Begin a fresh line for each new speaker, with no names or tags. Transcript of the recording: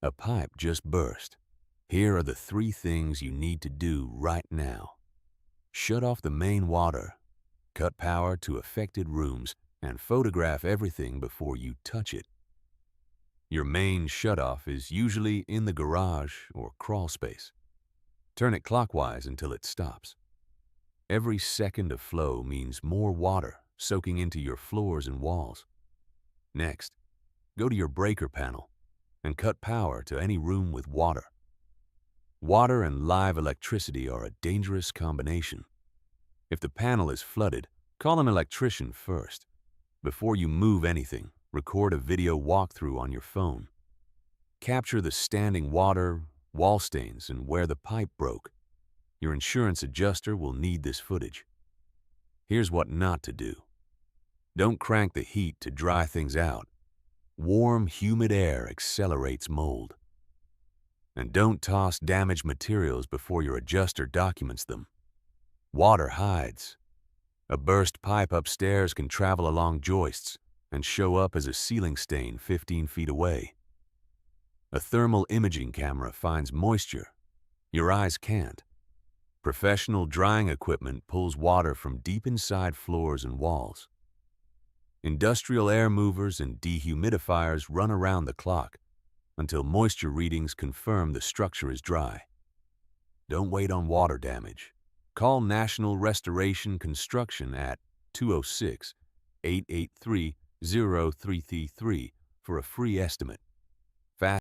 A pipe just burst. Here are the 3 things you need to do right now. Shut off the main water, cut power to affected rooms, and photograph everything before you touch it. Your main shutoff is usually in the garage or crawl space. Turn it clockwise until it stops. Every second of flow means more water soaking into your floors and walls. Next, go to your breaker panel and cut power to any room with water. Water and live electricity are a dangerous combination. If the panel is flooded, call an electrician first. Before you move anything, record a video walkthrough on your phone. Capture the standing water, wall stains, and where the pipe broke. Your insurance adjuster will need this footage. Here's what not to do. Don't crank the heat to dry things out. Warm, humid air accelerates mold. And don't toss damaged materials before your adjuster documents them. Water hides. A burst pipe upstairs can travel along joists and show up as a ceiling stain 15 feet away. A thermal imaging camera finds moisture. Your eyes can't. Professional drying equipment pulls water from deep inside floors and walls. Industrial air movers and dehumidifiers run around the clock until moisture readings confirm the structure is dry. Don't wait on water damage. Call National Restoration Construction at 206-883-0333 for a free estimate.